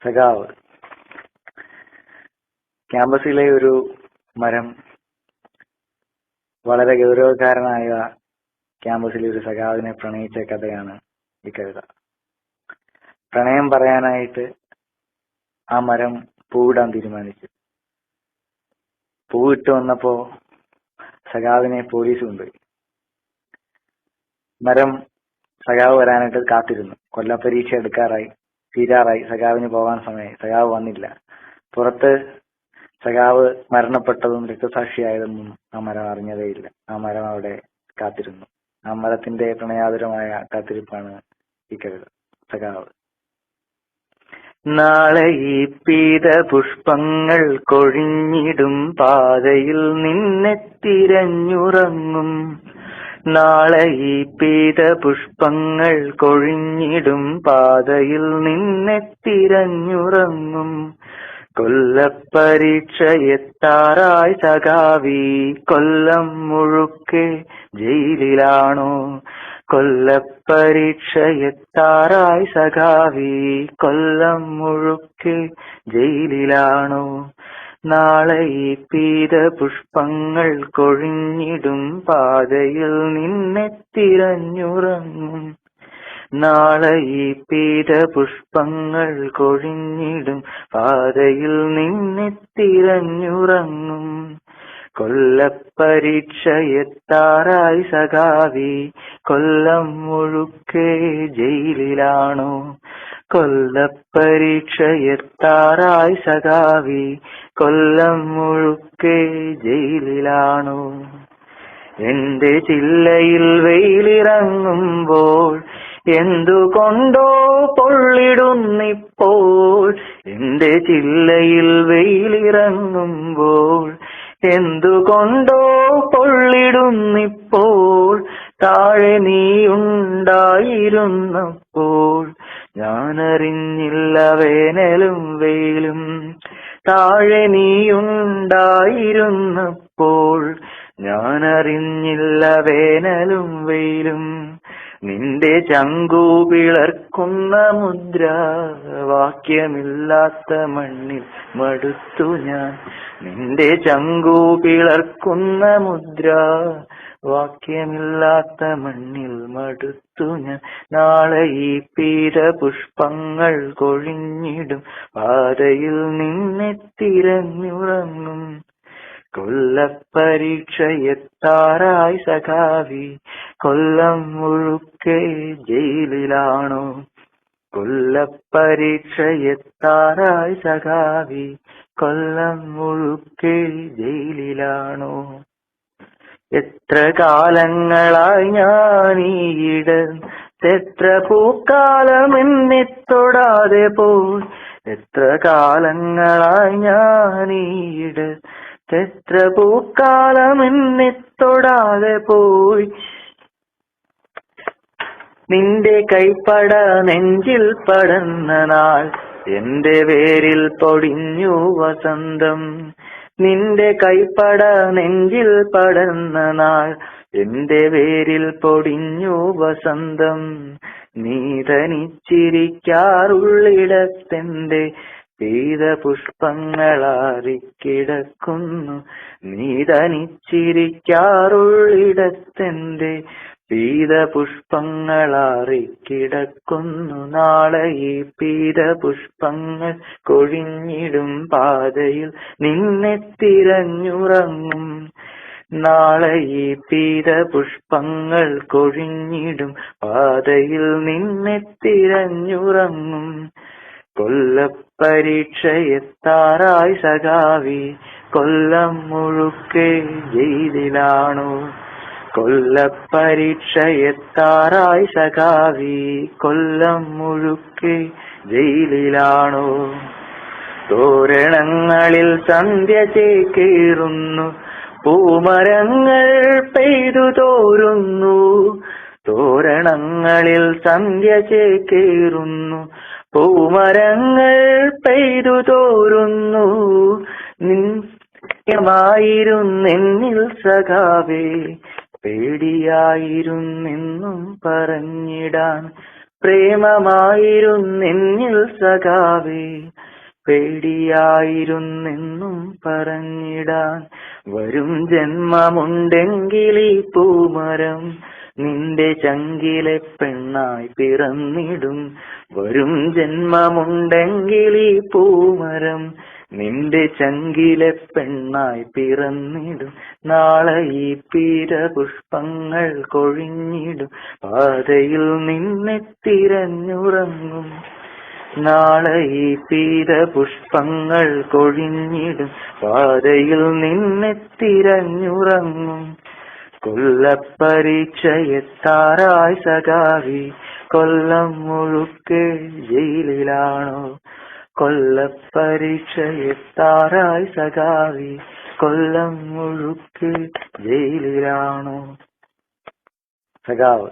സഖാവ്. ക്യാമ്പസിലെ ഒരു മരം വളരെ ഗൗരവക്കാരനായ ക്യാമ്പസിലെ ഒരു സഖാവിനെ പ്രണയിച്ച കഥയാണ് ഈ കവിത. പ്രണയം പറയാനായിട്ട് ആ മരം പൂവിടാൻ തീരുമാനിച്ചു. പൂവിട്ട് വന്നപ്പോ സഖാവിനെ പോലീസ് കൊണ്ടുപോയി. മരം സഖാവ് വരാനായിട്ട് കാത്തിരുന്നു. കൊല്ലപ്പരീക്ഷ എടുക്കാറായി, തീരാറായി, സഖാവിന് പോകാൻ സമയമായി. സഖാവ് വന്നില്ല. പുറത്ത് സഖാവ് മരണപ്പെട്ടതും രക്തസാക്ഷിയായതൊന്നും ആ മരം അറിഞ്ഞതേയില്ല. ആ മരം അവിടെ കാത്തിരുന്നു. ആ മരത്തിന്റെ പ്രണയാതുരമായ കാത്തിരിപ്പാണ് ഈ കവിത സഖാവ്. നാളെ ഈ പീത പുഷ്പങ്ങൾ കൊഴിഞ്ഞിടും പാതയിൽ നിന്നെ തിരഞ്ഞുറങ്ങും. നാളെ ഈ പീത പുഷ്പങ്ങൾ കൊഴിഞ്ഞിടും പാതയിൽ നിന്നെ തിരഞ്ഞുറങ്ങും. കൊല്ലപ്പരീക്ഷ എത്താറായി സഖാവി, കൊല്ലം മുഴുക്കെ ജയിലിലാണോ? കൊല്ലപ്പരീക്ഷ എത്താറായി സഖാവി, കൊല്ലം മുഴുക്കെ ജയിലിലാണോ? നാളെ ഈ പീത പുഷ്പങ്ങൾ കൊഴിഞ്ഞിടും പാതയിൽ നിന്നെ തിരഞ്ഞുറങ്ങും. നാളെ ഈ പീത പുഷ്പങ്ങൾ കൊഴിഞ്ഞിടും പാതയിൽ നിന്നെ തിരഞ്ഞുറങ്ങും. കൊല്ലപ്പരീക്ഷ എത്താറായി സഖാവി, കൊല്ലം മുഴുക്കെ ജയിലിലാണോ? കൊല്ലപ്പരീക്ഷ എത്താറായി സഖാവി, കൊല്ലം മുഴുക്കെ ജയിലിലാണോ? എന്റെ ചില്ലയിൽ വെയിലിറങ്ങുമ്പോൾ എന്തുകൊണ്ടോ പൊള്ളിടുന്നിപ്പോൾ. എന്റെ ചില്ലയിൽ വെയിലിറങ്ങുമ്പോൾ എന്തുകൊണ്ടോ പൊള്ളിടുന്നിപ്പോൾ. താഴെ നീയുണ്ടായിരുന്നപ്പോൾ ഞാനറിഞ്ഞില്ല വേനലും വെയിലും. താഴെ നീയുണ്ടായിരുന്നപ്പോൾ ഞാനറിഞ്ഞില്ല വേനലും വെയിലും. നിന്റെ ചങ്കു പിളർക്കുന്ന മുദ്ര വാക്യമില്ലാത്ത മണ്ണിൽ മടുത്തു ഞാൻ. നിന്റെ ചങ്കു പിളർക്കുന്ന മുദ്ര വാക്യമില്ലാത്ത മണ്ണിൽ മടുത്തു ഞാൻ. നാളെ ഈ പീത പുഷ്പങ്ങൾ കൊഴിഞ്ഞിടും പാതയിൽ നിന്നെ തിരഞ്ഞുറങ്ങും. കൊല്ലപ്പരീക്ഷ എത്താറായി സഖാവി, കൊല്ലം മുഴുക്കെ ജയിലിലാണോ? കൊല്ലപ്പരീക്ഷ എത്താറായി സഖാവി, കൊല്ലം മുഴുക്കെ ജയിലിലാണോ? എത്ര കാലങ്ങളായി ഞാനീയിടത്ത് പൂക്കാലം എന്നെ തൊടാതെ പോയി. എത്ര കാലങ്ങളായി ഞാനീയിടത്ത് പൂക്കാലം എന്നെ തൊടാതെ പോയി. നിന്റെ കൈപ്പട നെഞ്ചിൽ പടർന്ന നാൾ എന്റെ വേരിൽ പൊടിഞ്ഞു വസന്തം. നിന്റെ കൈപ്പട നെഞ്ചിൽ പടർന്ന നാൾ എന്റെ വേരിൽ പൊടിഞ്ഞു വസന്തം. നീ തനിച്ചിരിക്കാറുള്ളിടത്തെന്റെ പീത പുഷ്പങ്ങളാറിക്കിടക്കുന്നു. നീ തനിച്ചിരിക്കാറുള്ളിടത്തെന്റെ പീത പുഷ്പങ്ങളാറിക്കിടക്കുന്നു. നാളെ ഈ പീത പുഷ്പങ്ങൾ കൊഴിഞ്ഞിടും പാതയിൽ നിന്നെ തിരഞ്ഞുറങ്ങും. നാളെ ഈ പീത പുഷ്പങ്ങൾ കൊഴിഞ്ഞിടും പാതയിൽ നിന്നെ തിരഞ്ഞുറങ്ങും. കൊല്ലപ്പരീക്ഷ എത്താറായി സഖാവി, കൊല്ലം മുഴുക്കെ ജയിലിലാണോ? കൊല്ലപ്പരീക്ഷ എത്താറായി സഖാവി, കൊല്ലം മുഴുക്കെ ജയിലിലാണോ? തോരണങ്ങളിൽ സന്ധ്യ ചേക്കേറുന്നു, പൂമരങ്ങൾ പെയ്തു തോരുന്നു. തോരണങ്ങളിൽ സന്ധ്യ ചേക്കേറുന്നു, പൂമരങ്ങൾ പെയ്തു തോരുന്നു. നിന്നിൽ സഖാവേ, പേടിയായിരുന്നെന്നും പറഞ്ഞിടാൻ പ്രേമമായിരുന്നെന്നിൽ സഖാവേ, പേടിയായിരുന്നെന്നും പറഞ്ഞിടാൻ. വരും ജന്മമുണ്ടെങ്കിൽ ഈ പൂമരം നിന്റെ ചങ്കിലെ പെണ്ണായി പിറന്നിടും. വരും ജന്മമുണ്ടെങ്കിൽ ഈ പൂമരം നിന്റെ ചങ്കിലെ പെണ്ണായി പിറന്നിടും. നാളെ ഈ പീരപുഷ്പങ്ങൾ കൊഴിഞ്ഞിടും, പാതയിൽ നിന്നെ തിരഞ്ഞുറങ്ങും. നാളെ ഈ പീരപുഷ്പങ്ങൾ കൊഴിഞ്ഞിടും, പാതയിൽ നിന്നെ തിരഞ്ഞുറങ്ങും. കൊല്ലപ്പരീക്ഷയെത്താറായി സഖാവി, കൊല്ലം മുഴുക്കെ ജയിലിലാണോ? കൊല്ലപ്പരീക്ഷയെത്താറായി സഖാവി, കൊല്ലം മുഴുക്കെ ജയിലിലാണോ? സഖാവ്